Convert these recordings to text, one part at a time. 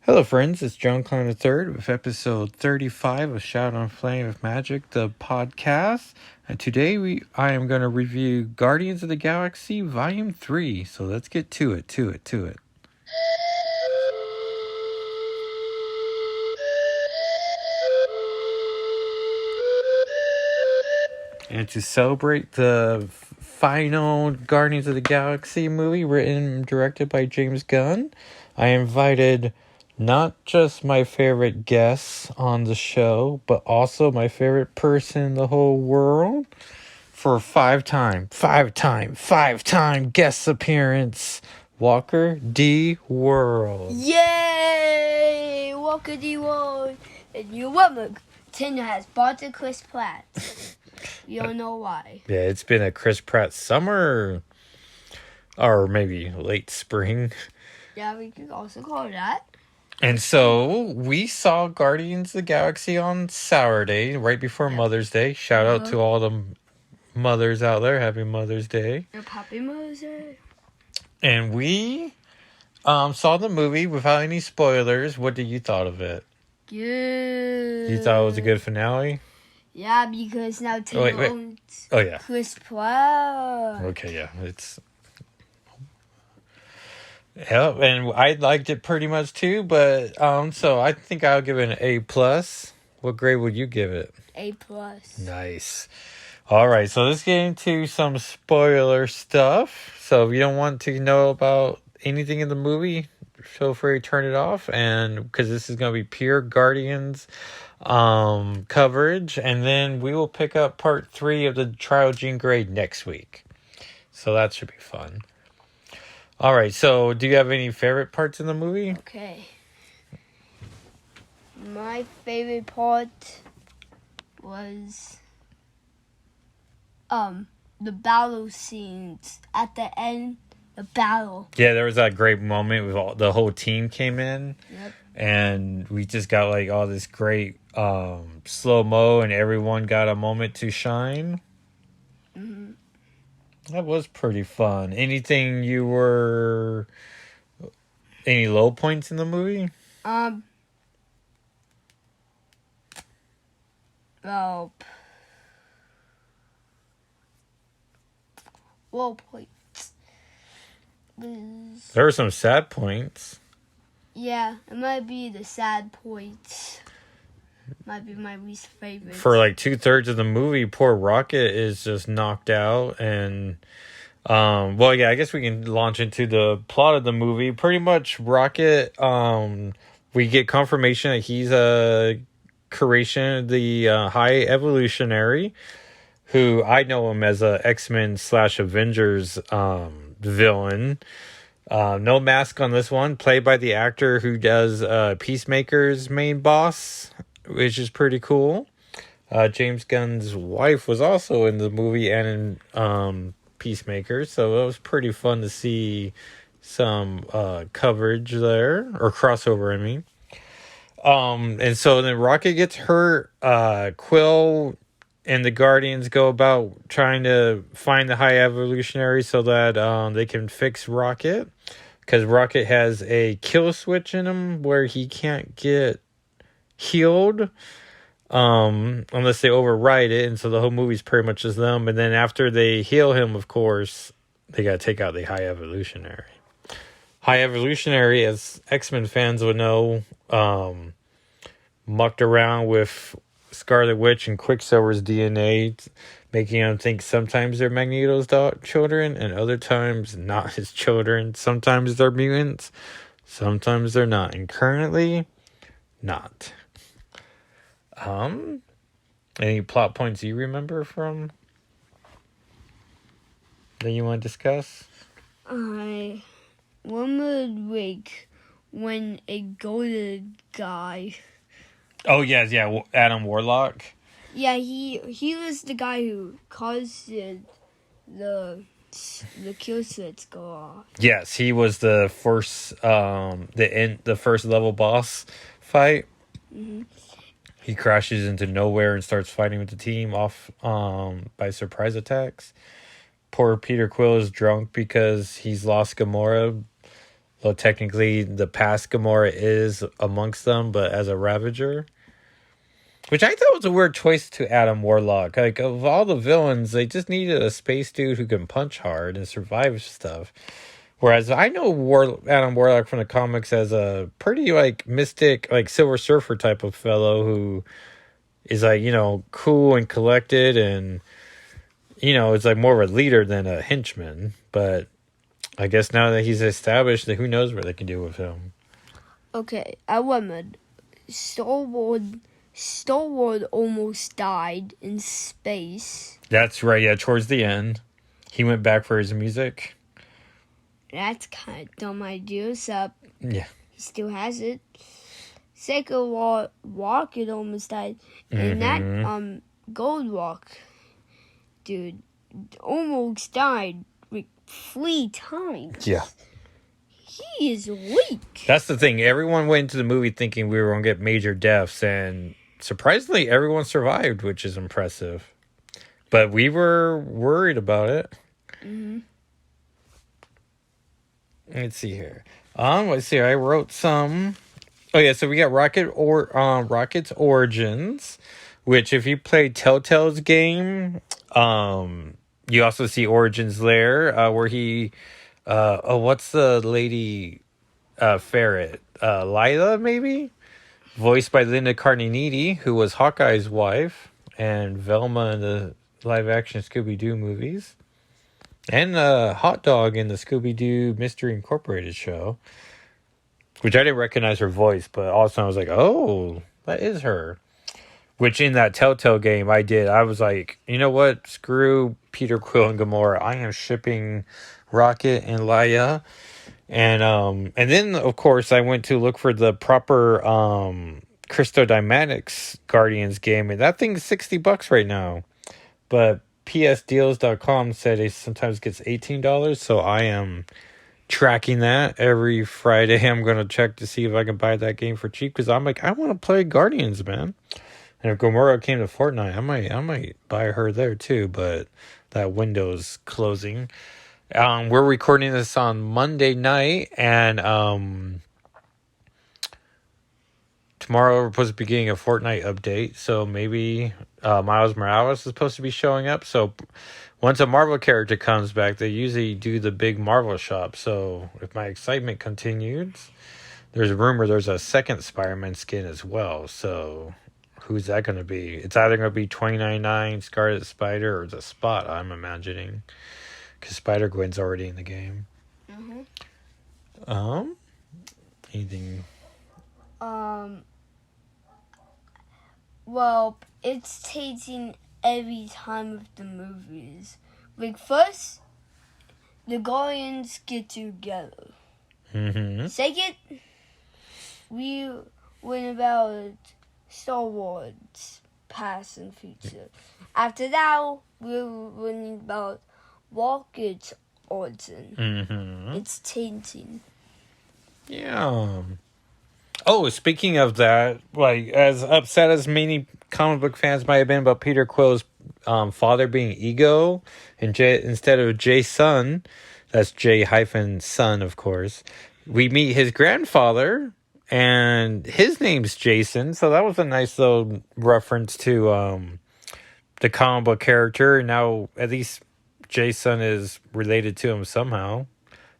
Hello, friends. It's John Klein III with episode 35 of Shout on Flame of Magic, the podcast. And today I am going to review Guardians of the Galaxy Volume 3. So let's get to it. And to celebrate the final Guardians of the Galaxy movie, written and directed by James Gunn, I invited not just my favorite guests on the show, but also my favorite person in the whole world for five-time guest appearance, Walker D. World. Yay! Walker D. World. And you remember, Tina has bought the Chris Pratt. You don't know why. Yeah, it's been a Chris Pratt summer, or maybe late spring. Yeah, we could also call it that. And so we saw Guardians of the Galaxy on Saturday, right before Mother's Day. Shout out to all the mothers out there. Happy Mother's Day. Happy Mother's Day. And we saw the movie without any spoilers. What did you thought of it? Good. You thought it was a good finale? Yeah, because now Tina owns Chris Pratt. Okay, yeah. Yeah, and I liked it pretty much too, but so I think I'll give it an A+. What grade would you give it? A+. Nice. All right, so let's get into some spoiler stuff. So if you don't want to know about anything in the movie, feel free to turn it off, and because this is going to be pure Guardians coverage, and then we will pick up part 3 of the Trial Jean Grey next week. So that should be fun. All right, so do you have any favorite parts in the movie? Okay. My favorite part was the battle scenes at the end. The battle. Yeah, there was that great moment with the whole team came in. Yep. And we just got like all this great slow-mo, and everyone got a moment to shine. Mm-hmm. That was pretty fun. Any low points in the movie? Well, low points. There were some sad points. Yeah, it might be the sad points. Might be my least favorite. For like 2/3 of the movie, poor Rocket is just knocked out, and I guess we can launch into the plot of the movie. Pretty much, Rocket, we get confirmation that he's a creation of the High Evolutionary, who I know him as a X-Men / Avengers villain. No mask on this one, played by the actor who does Peacemaker's main boss, which is pretty cool. James Gunn's wife was also in the movie and in Peacemaker, so it was pretty fun to see some coverage there, or crossover, I mean. And so then Rocket gets hurt. Quill and the Guardians go about trying to find the High Evolutionary so that they can fix Rocket. Because Rocket has a kill switch in him where he can't get healed unless they override it. And so the whole movie's pretty much just them. And then after they heal him, of course, they got to take out the High Evolutionary. High Evolutionary, as X-Men fans would know, mucked around with Scarlet Witch and Quicksilver's DNA, making them think sometimes they're Magneto's children and other times not his children. Sometimes they're mutants, sometimes they're not, and currently not. Any plot points you remember from that you want to discuss? I remember when a golden guy. Oh yeah, Adam Warlock. Yeah, he was the guy who caused the kill switch go off. Yes, he was the first the first level boss fight. Mm-hmm. He crashes into nowhere and starts fighting with the team off by surprise attacks. Poor Peter Quill is drunk because he's lost Gamora Well, technically, the past Gamora is amongst them, but as a Ravager. Which I thought was a weird choice to Adam Warlock. Like, of all the villains, they just needed a space dude who can punch hard and survive stuff. Whereas I know Adam Warlock from the comics as a pretty, like, mystic, like, Silver Surfer type of fellow who is, like, cool and collected and, is, like, more of a leader than a henchman. But I guess now that he's established, who knows what they can do with him. Okay, I remember Star-Lord almost died in space. That's right, yeah, towards the end. He went back for his music. That's kind of dumb idea, so Yeah. he still has it. Second Rocket almost died. And that Gold Rock dude almost died like 3 times. Yeah. He is weak. That's the thing. Everyone went into the movie thinking we were going to get major deaths, and surprisingly, everyone survived, which is impressive. But we were worried about it. Mm-hmm. Let's see here. Let's see. I wrote some. Oh yeah, so we got Rocket's Origins, which if you play Telltale's game, you also see Origins there, where he. What's the lady ferret? Lila, maybe? Voiced by Linda Cardellini, who was Hawkeye's wife, and Velma in the live-action Scooby-Doo movies. And Hot Dog in the Scooby-Doo Mystery Incorporated show. Which I didn't recognize her voice, but all of a sudden I was like, oh, that is her. Which in that Telltale game I did. I was like, you know what? Screw Peter Quill and Gamora. I am shipping Rocket and Laia. And then of course I went to look for the proper Crystal Dynamics Guardians game, and that thing's $60 right now. But psdeals.com said it sometimes gets $18, so I am tracking that every Friday. I'm gonna check to see if I can buy that game for cheap, because I'm like, I want to play Guardians, man. And if Gamora came to Fortnite, I might buy her there too, but that window's closing. We're recording this on Monday night, and tomorrow we're supposed to be getting a Fortnite update, so maybe Miles Morales is supposed to be showing up. So once a Marvel character comes back, they usually do the big Marvel shop. So if my excitement continues, there's a rumor there's a second Spider-Man skin as well. So who's that going to be? It's either going to be $29.99 Scarlet Spider or the Spot, I'm imagining. Because Spider-Gwen's already in the game. Mm-hmm. Anything? Well, it's taking every time of the movies. Like, first, the Guardians get together. Mm-hmm. Second, we went about Star Wars past and future. After that, we were learning about Rocket's Origin. Mm-hmm. It's tainting. Yeah. Oh, speaking of that, like, as upset as many comic book fans might have been about Peter Quill's father being Ego instead of Jason, that's J-son, of course, we meet his grandfather, and his name's Jason, so that was a nice little reference to the comic book character. Now, at least Jason is related to him somehow.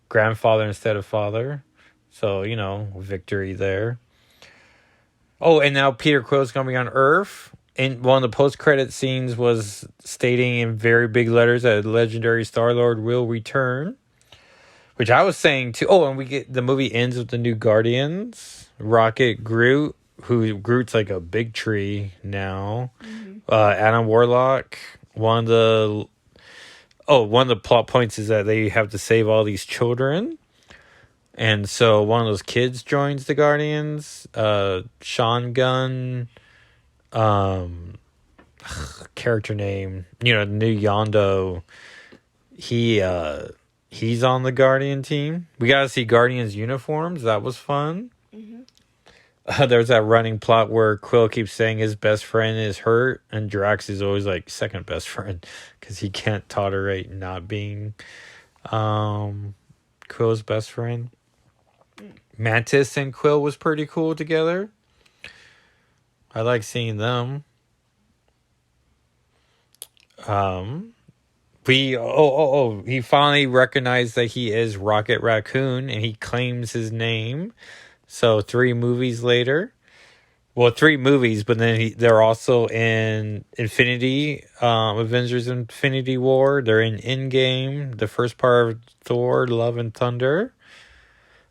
Grandfather instead of father. So, victory there. Oh, and now Peter Quill's going to be on Earth. And one of the post-credit scenes was stating in very big letters that legendary Star-Lord will return. Which I was saying too. Oh, and the movie ends with the new Guardians. Rocket, Groot, Groot's like a big tree now. Mm-hmm. Adam Warlock. One of the plot points is that they have to save all these children. And so one of those kids joins the Guardians. Sean Gunn, character name, the new Yondo. He's on the Guardian team. We got to see Guardians uniforms. That was fun. Mm-hmm. There's that running plot where Quill keeps saying his best friend is hurt, and Drax is always like second best friend because he can't tolerate not being Quill's best friend. Mantis and Quill was pretty cool together. I like seeing them. He finally recognized that he is Rocket Raccoon and he claims his name. So 3 movies later. Well, 3 movies, but then they're also in Infinity, Avengers Infinity War. They're in Endgame, the first part of Thor, Love and Thunder.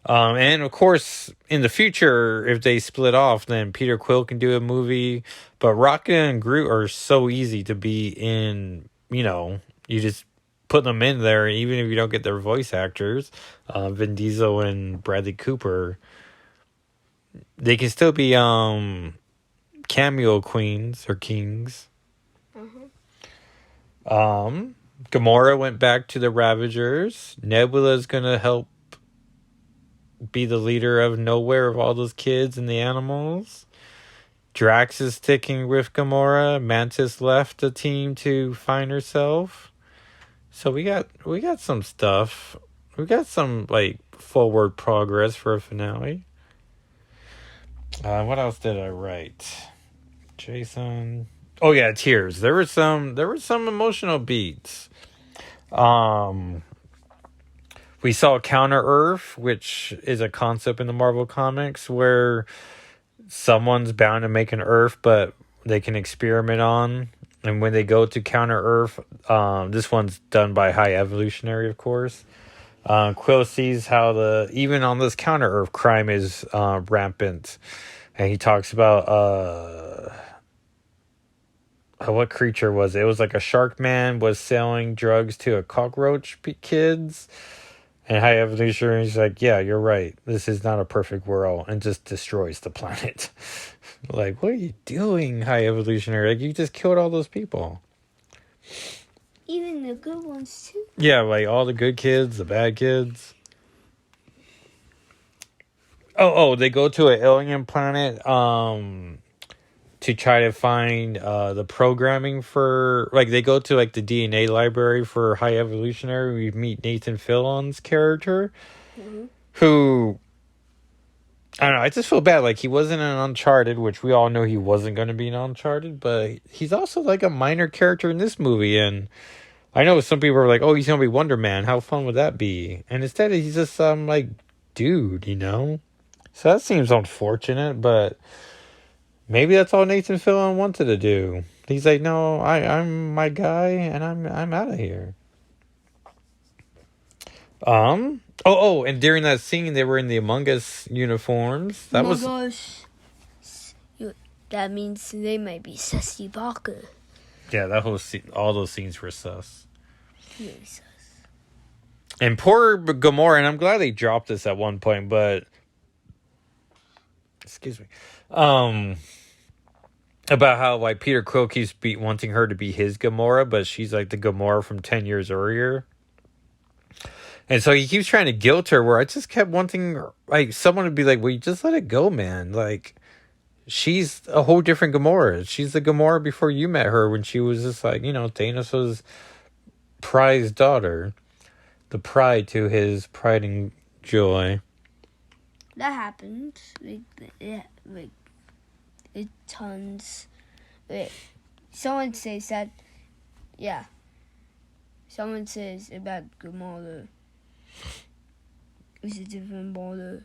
And of course, in the future, if they split off, then Peter Quill can do a movie. But Rocket and Groot are so easy to be in, you just put them in there, even if you don't get their voice actors, Vin Diesel and Bradley Cooper. They can still be cameo queens or kings. Gamora went back to the Ravagers. Nebula's gonna help be the leader of Nowhere of all those kids and the animals. Drax is sticking with Gamora. Mantis left the team to find herself. So we got some stuff. We got some forward progress for a finale. What else did I write? Jason. Oh yeah, tears. There were some emotional beats. We saw Counter Earth, which is a concept in the Marvel comics where someone's bound to make an Earth, but they can experiment on. And when they go to Counter Earth, this one's done by High Evolutionary, of course. Quill sees how even on this Counter Earth, crime is rampant. And he talks about what creature was it? It was like a shark man was selling drugs to a cockroach kids. And High Evolutionary is like, yeah, you're right. This is not a perfect world, and just destroys the planet. Like, what are you doing, High Evolutionary? Like, you just killed all those people. Even the good ones, too. Yeah, like all the good kids, the bad kids. They go to an alien planet to try to find the programming for... they go to, the DNA library for High Evolutionary. We meet Nathan Fillon's character, who... I don't know, I just feel bad. He wasn't in Uncharted, which we all know he wasn't going to be in Uncharted, but he's also, a minor character in this movie, and I know some people are like, oh, he's going to be Wonder Man. How fun would that be? And instead, he's just some, dude, So that seems unfortunate, but maybe that's all Nathan Fillion wanted to do. He's like, no, I'm my guy, and I'm out of here. And during that scene, they were in the Among Us uniforms. That was... gosh. That means they might be sussy Barker. Yeah, that whole scene, all those scenes were sus. Really sus. And poor Gamora, and I'm glad they dropped this at one point, but... Excuse me. About how, Peter Quill keeps wanting her to be his Gamora, but she's, the Gamora from 10 years earlier. And so he keeps trying to guilt her, where I just kept wanting, someone to be like, well, you just let it go, man. She's a whole different Gamora. She's the Gamora before you met her, when she was just Thanos' prized daughter. The pride to his pride and joy. That happened. It tons. Someone says that, yeah. Someone says about Gamora. It's a different border.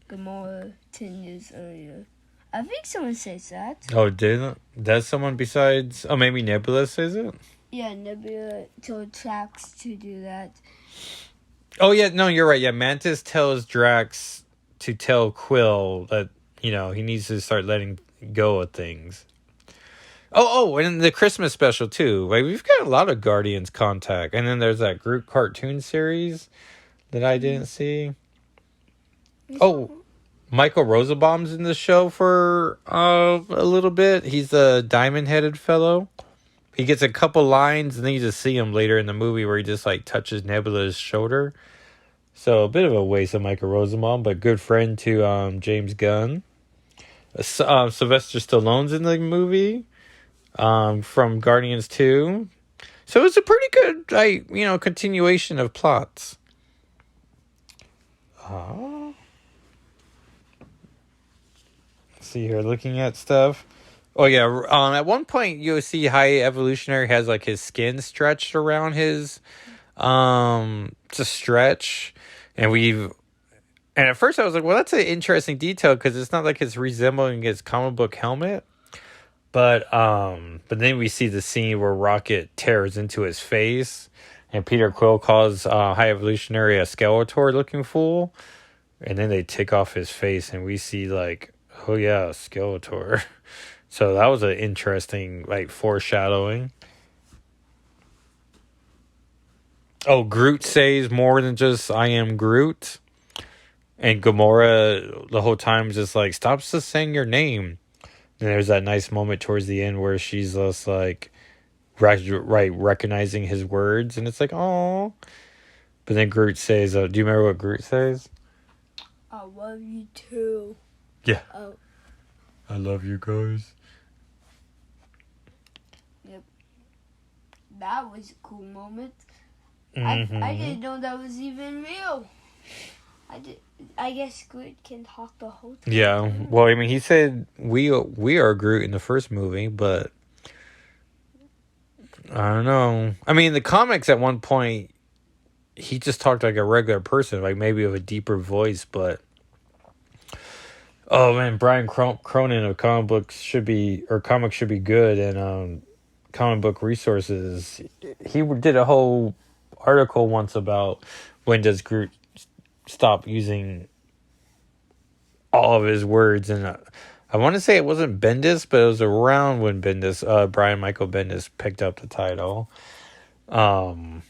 Gamora 10 years earlier. I think someone says that. Oh, does someone besides... Oh, maybe Nebula says it? Yeah, Nebula told Drax to do that. Oh, yeah, no, you're right. Yeah, Mantis tells Drax to tell Quill that, he needs to start letting go of things. Oh, and the Christmas special, too. We've got a lot of Guardians contact. And then there's that group cartoon series that I didn't see. Oh, Michael Rosenbaum's in the show for a little bit. He's a diamond-headed fellow. He gets a couple lines, and then you just see him later in the movie where he just, touches Nebula's shoulder. So, a bit of a waste of Michael Rosenbaum, but good friend to James Gunn. Sylvester Stallone's in the movie. From Guardians 2. So it's a pretty good, continuation of plots. see here, looking at stuff. Oh yeah, at one point you'll see High Evolutionary has like his skin stretched around his to stretch, and at first I was like, well, that's an interesting detail because it's not like it's resembling his comic book helmet. But then we see the scene where Rocket tears into his face, and Peter Quill calls High Evolutionary a Skeletor looking fool, and then they take off his face, and we see like, oh yeah, Skeletor. So that was an interesting like foreshadowing. Oh, Groot says more than just "I am Groot," and Gamora the whole time is just like, stop just saying your name. And there's that nice moment towards the end where she's just like, right, recognizing his words, and it's like, oh. But then Groot says, do you remember what Groot says? I love you too. Yeah. Oh. I love you guys. Yep. That was a cool moment. Mm-hmm. I didn't know that was even real. I guess Groot can talk the whole time. Yeah. Well, I mean, he said we are Groot in the first movie, but I don't know. I mean, the comics at one point, he just talked like a regular person, like maybe with a deeper voice, but oh man, Brian Cronin of comics should be good, and comic book resources. He did a whole article once about when does Groot stop using all of his words, and I want to say it wasn't Bendis, but it was around when Brian Michael Bendis picked up the title. But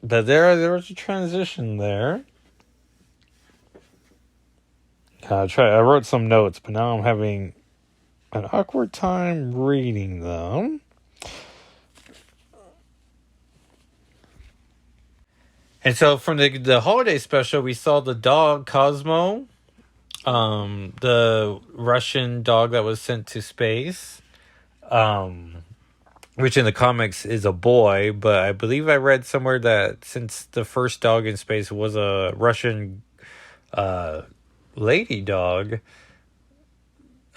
there was a transition there. I wrote some notes, but now I'm having an awkward time reading them. And so from the holiday special, we saw the dog Cosmo, the Russian dog that was sent to space, which in the comics is a boy, but I believe I read somewhere that since the first dog in space was a Russian lady dog,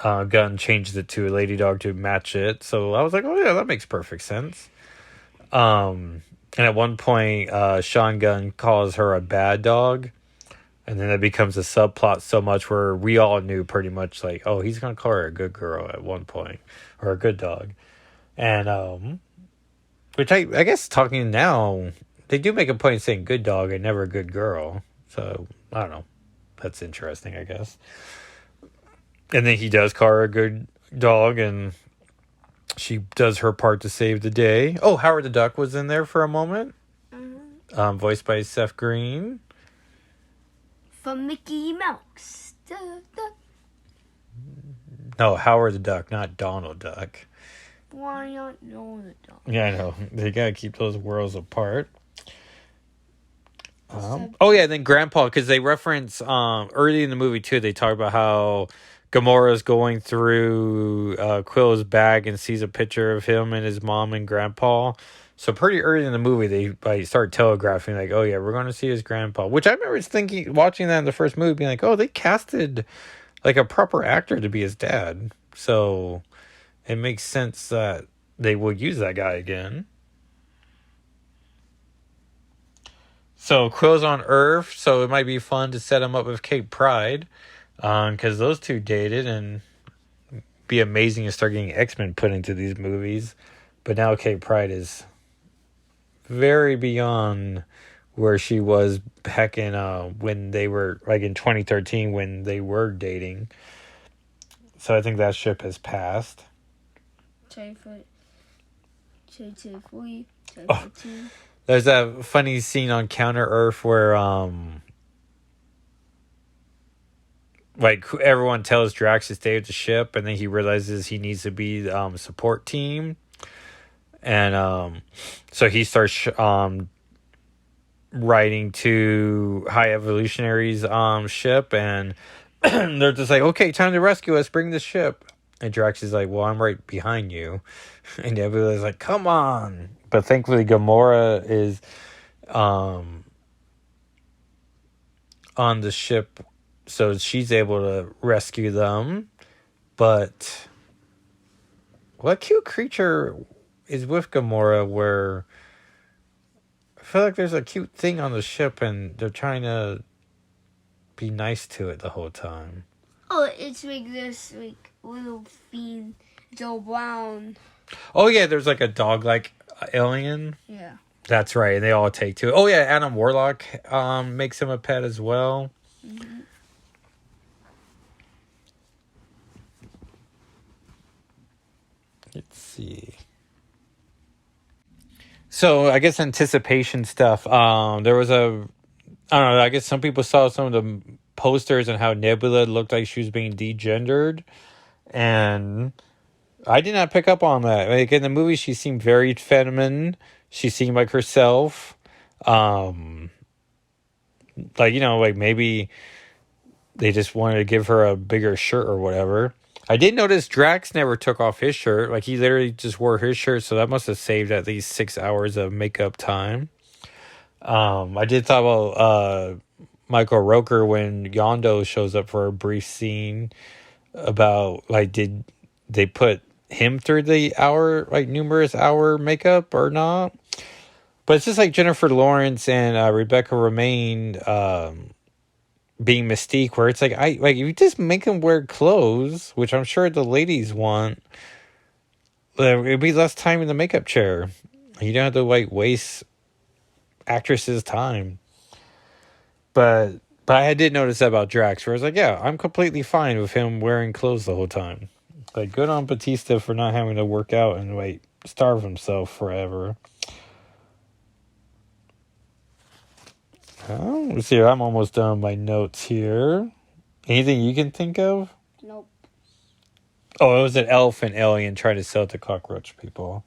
Gunn changed it to a lady dog to match it. So I was like, oh yeah, that makes perfect sense. And at one point, Sean Gunn calls her a bad dog. And then it becomes a subplot so much where we all knew pretty much like, oh, he's going to call her a good girl at one point. Or a good dog. And, which I guess talking now, they do make a point of saying good dog and never good girl. So, I don't know. That's interesting, I guess. And then he does call her a good dog, and she does her part to save the day. Oh, Howard the Duck was in there for a moment. Mm-hmm. Voiced by Seth Green. From Mickey Mouse. No, Howard the Duck, not Donald Duck. Why not Donald Duck? Yeah, I know. They gotta keep those worlds apart. Oh yeah, then Grandpa, because they reference early in the movie too. They talk about how Gamora's going through Quill's bag and sees a picture of him and his mom and Grandpa. So pretty early in the movie, they start telegraphing like, "Oh yeah, we're going to see his grandpa." Which I remember watching that in the first movie, being like, "Oh, they casted like a proper actor to be his dad." So it makes sense that they would use that guy again. So Quill's on Earth, so it might be fun to set him up with Kate Pryde, because those two dated, and be amazing to start getting X-Men put into these movies. But now Kate Pryde is very beyond where she was back in when they were like in 2013 when they were dating. So I think that ship has passed. There's a funny scene on Counter Earth where like everyone tells Drax to stay with the ship, and then he realizes he needs to be support team. And so he starts writing to High Evolutionary's ship, and they're just like, okay, time to rescue us, bring the ship. And Drax is like, well, I'm right behind you. And everybody's like, come on. But thankfully Gamora is on the ship so she's able to rescue them. But what cute creature is with Gamora where I feel like there's a cute thing on the ship and they're trying to be nice to it the whole time? Oh, it's like this like little fiend. It's all brown. Oh yeah, there's like a dog-like alien. Yeah. That's right, and they all take to it. Oh yeah, Adam Warlock makes him a pet as well. Mm-hmm. Let's see. So I guess anticipation stuff. There was a, I don't know. I guess some people saw some of the posters and how Nebula looked like she was being degendered, and I did not pick up on that. Like in the movie, she seemed very feminine. She seemed like herself. Like, you know, like maybe they just wanted to give her a bigger shirt or whatever. I did notice Drax never took off his shirt. Like he literally just wore his shirt, so that must have saved at least 6 hours of makeup time. I did thought about Michael Rooker when Yondo shows up for a brief scene about like did they put him through the hour, like numerous hour makeup or not? But it's just like Jennifer Lawrence and Rebecca Romijn being Mystique, where it's like if you just make them wear clothes, which I'm sure the ladies want, it'd be less time in the makeup chair. You don't have to like waste actresses' time. But I did notice that about Drax, where I was like, yeah, I'm completely fine with him wearing clothes the whole time. Like, good on Batista for not having to work out and like starve himself forever. Oh, let's see. I'm almost done with my notes here. Anything you can think of? Nope. Oh, it was an elf and alien trying to sell it to cockroach people.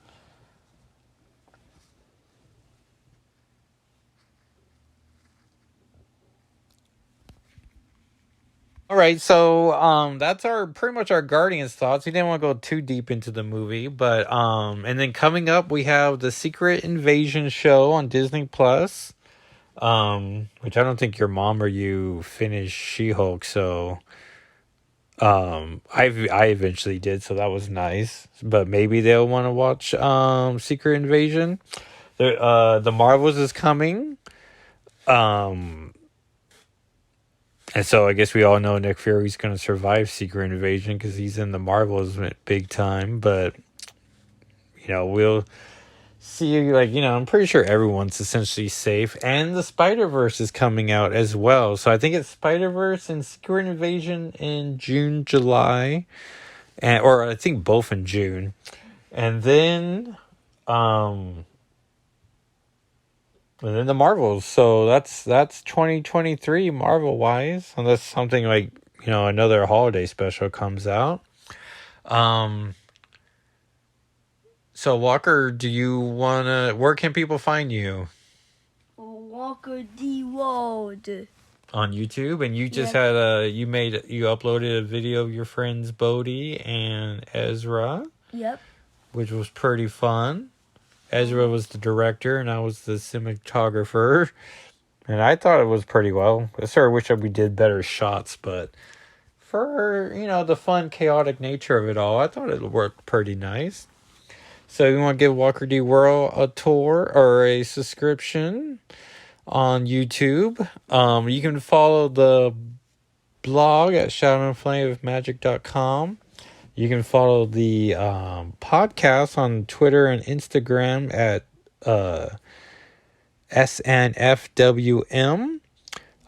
All right, so that's our pretty much our Guardians thoughts. We didn't want to go too deep into the movie, but and then coming up we have the Secret Invasion show on Disney Plus. Which I don't think your mom or you finished She-Hulk, so I eventually did, so that was nice. But maybe they'll want to watch Secret Invasion. The Marvels is coming. And so I guess we all know Nick Fury's going to survive Secret Invasion because he's in the Marvels big time. But you know, we'll see, like, you know, I'm pretty sure everyone's essentially safe, and the Spider-Verse is coming out as well. So I think it's Spider-Verse and Secret Invasion in June, July, or I think both in June, and then the Marvels. So that's 2023 Marvel wise, unless something like, you know, another holiday special comes out. So, Walker, do you where can people find you? Walker D. World. On YouTube? And you just Yep. had you uploaded a video of your friends Bodhi and Ezra, Yep. which was pretty fun. Ezra was the director and I was the cinematographer. And I thought it was pretty well. I sort of wish that we did better shots, but for, you know, the fun, chaotic nature of it all, I thought it worked pretty nice. So you want to give Walker D. World a tour or a subscription on YouTube. You can follow the blog at shadowandflameofmagic.com. You can follow the podcast on Twitter and Instagram at SNFWM.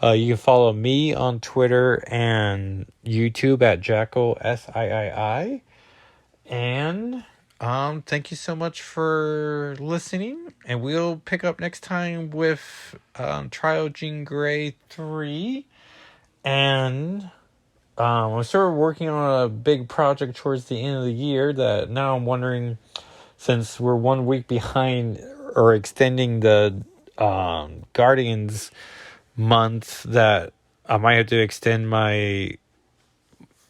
You can follow me on Twitter and YouTube at Jackal SIII. And thank you so much for listening, and we'll pick up next time with Trial Jean Grey 3, and I'm sort of working on a big project towards the end of the year that now I'm wondering, since we're 1 week behind or extending the Guardians month, that I might have to extend my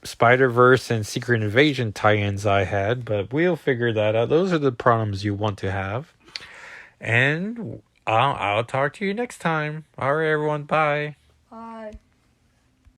Spider-Verse and Secret Invasion tie-ins I had, but we'll figure that out. Those are the problems you want to have. And I'll talk to you next time. All right, everyone. Bye. Bye.